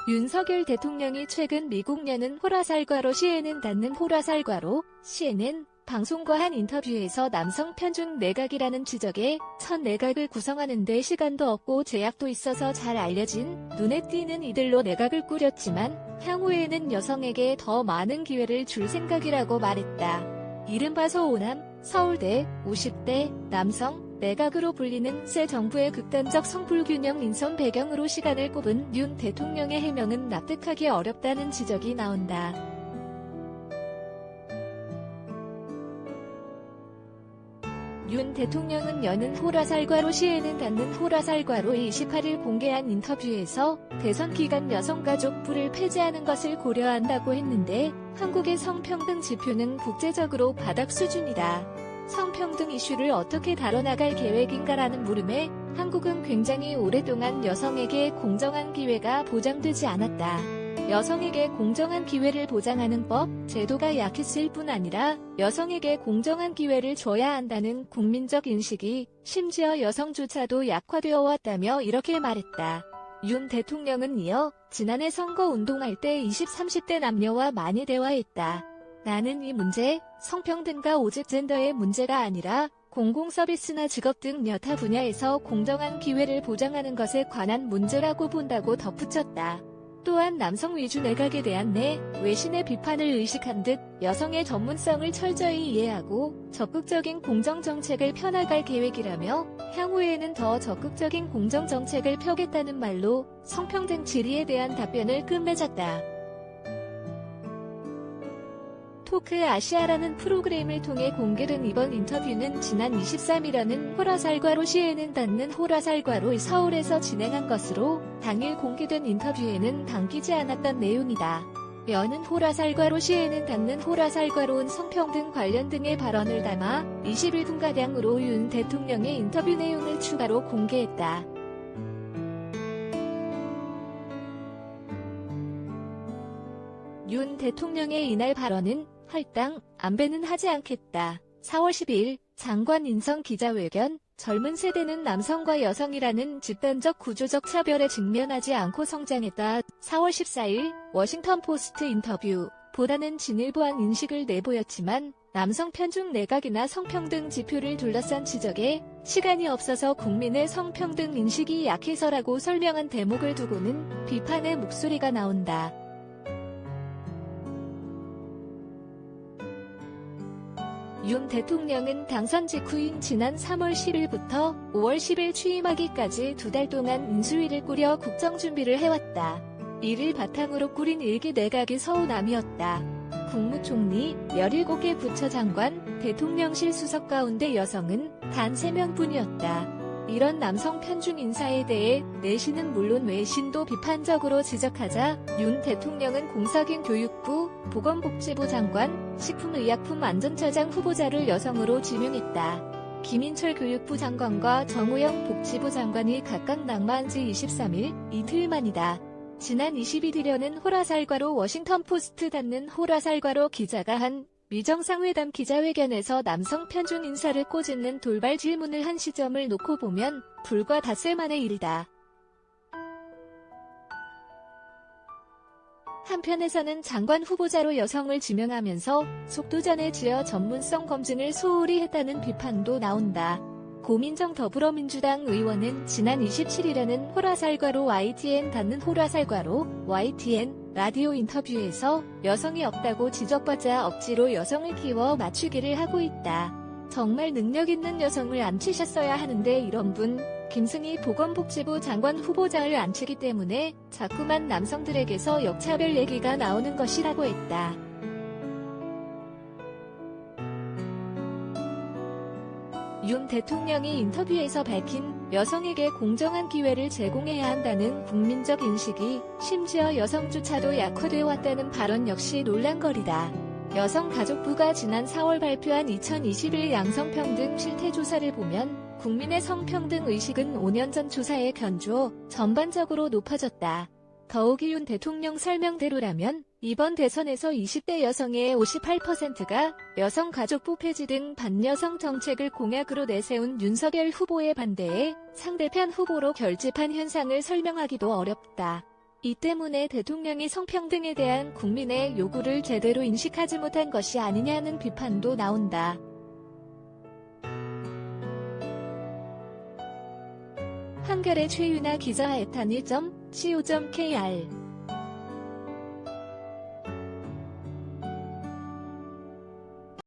윤석열 대통령이 최근 미국 여는 호라살과로 CNN 닿는 호라살과로 CNN 방송과 한 인터뷰에서 남성 편중 내각이라는 지적에 첫 내각을 구성하는 데 시간도 없고 제약도 있어서 잘 알려진 눈에 띄는 이들로 내각을 꾸렸지만 향후에는 여성에게 더 많은 기회를 줄 생각이라고 말했다. 이른바 서호남, 서울대, 50대, 남성, 내각으로 불리는 새 정부의 극단적 성불균형 인선 배경으로 시간을 꼽은 윤 대통령의 해명은 납득하기 어렵다는 지적이 나온다. 윤 대통령은 여는 호라살과로 CNN 닿는 호라살과로 28일 공개한 인터뷰에서 대선 기간 여성가족부를 폐지하는 것을 고려한다고 했는데 한국의 성평등 지표는 국제적으로 바닥 수준이다. 성평등 이슈를 어떻게 다뤄나갈 계획인가라는 물음에 한국은 굉장히 오랫동안 여성에게 공정한 기회가 보장되지 않았다. 여성에게 공정한 기회를 보장하는 법, 제도가 약했을 뿐 아니라 여성에게 공정한 기회를 줘야 한다는 국민적 인식이 심지어 여성조차도 약화되어 왔다며 이렇게 말했다. 윤 대통령은 이어 지난해 선거 운동할 때 20, 30대 남녀와 많이 대화했다. 나는 이 문제, 성평등과 오직 젠더의 문제가 아니라 공공서비스나 직업 등 여타 분야에서 공정한 기회를 보장하는 것에 관한 문제라고 본다고 덧붙였다. 또한 남성 위주 내각에 대한 외신의 비판을 의식한 듯 여성의 전문성을 철저히 이해하고 적극적인 공정정책을 펴나갈 계획이라며 향후에는 더 적극적인 공정정책을 펴겠다는 말로 성평등 질의에 대한 답변을 끝맺었다. 토크 아시아라는 프로그램을 통해 공개된 이번 인터뷰는 지난 23일에는 호라살과로 CNN 닿는 호라살과로 서울에서 진행한 것으로 당일 공개된 인터뷰에는 담기지 않았던 내용이다. 여는 호라살과로 CNN 닿는 호라살과로운 성평등 관련 등의 발언을 담아 21분가량으로 윤 대통령의 인터뷰 내용을 추가로 공개했다. 윤 대통령의 이날 발언은 할당, 안배는 하지 않겠다. 4월 12일 장관 인선 기자회견, 젊은 세대는 남성과 여성이라는 집단적 구조적 차별에 직면하지 않고 성장했다. 4월 14일 워싱턴 포스트 인터뷰, 보다는 진일보한 인식을 내보였지만 남성 편중 내각이나 성평등 지표를 둘러싼 지적에 시간이 없어서 국민의 성평등 인식이 약해서라고 설명한 대목을 두고는 비판의 목소리가 나온다. 윤 대통령은 당선 직후인 지난 3월 10일부터 5월 10일 취임하기까지 2달 동안 인수위를 꾸려 국정준비를 해왔다. 이를 바탕으로 꾸린 1기 내각이 서호남이었다. 국무총리, 17개 부처장관, 대통령실 수석 가운데 여성은 단 3명뿐이었다. 이런 남성 편중 인사에 대해 내신은 물론 외신도 비판적으로 지적하자 윤 대통령은 공석인 교육부, 보건복지부 장관, 식품의약품안전처장 후보자를 여성으로 지명했다. 김인철 교육부 장관과 정우영 복지부 장관이 각각 낙마한 지 23일, 이틀 만이다. 지난 21일에는 호라살과로 워싱턴 포스트 닿는 호라살과로 기자가 한 미정상회담 기자회견에서 남성 편중 인사를 꼬집는 돌발 질문을 한 시점을 놓고 보면 불과 닷새 만의 일이다. 한편에서는 장관 후보자로 여성을 지명하면서 속도전에 지어 전문성 검증을 소홀히 했다는 비판도 나온다. 고민정 더불어민주당 의원은 지난 27일에는 호라살과로 YTN 닿는 호라살과로 YTN 라디오 인터뷰에서 여성이 없다고 지적받자 억지로 여성을 키워 맞추기를 하고 있다. 정말 능력 있는 여성을 앉히셨어야 하는데 이런 분, 김승희 보건복지부 장관 후보자를 앉히기 때문에 자꾸만 남성들에게서 역차별 얘기가 나오는 것이라고 했다. 윤 대통령이 인터뷰에서 밝힌 여성에게 공정한 기회를 제공해야 한다는 국민적 인식이 심지어 여성조차도 약화되어 왔다는 발언 역시 논란거리다. 여성가족부가 지난 4월 발표한 2021 양성평등 실태조사를 보면 국민의 성평등 의식은 5년 전 조사에 견주어 전반적으로 높아졌다. 더욱이 윤 대통령 설명대로라면 이번 대선에서 20대 여성의 58%가 여성가족부 폐지 등 반여성 정책을 공약으로 내세운 윤석열 후보의 반대에 상대편 후보로 결집한 현상을 설명하기도 어렵다. 이 때문에 대통령이 성평등에 대한 국민의 요구를 제대로 인식하지 못한 것이 아니냐는 비판도 나온다. 한겨레 최윤아 기자 @한일.co.kr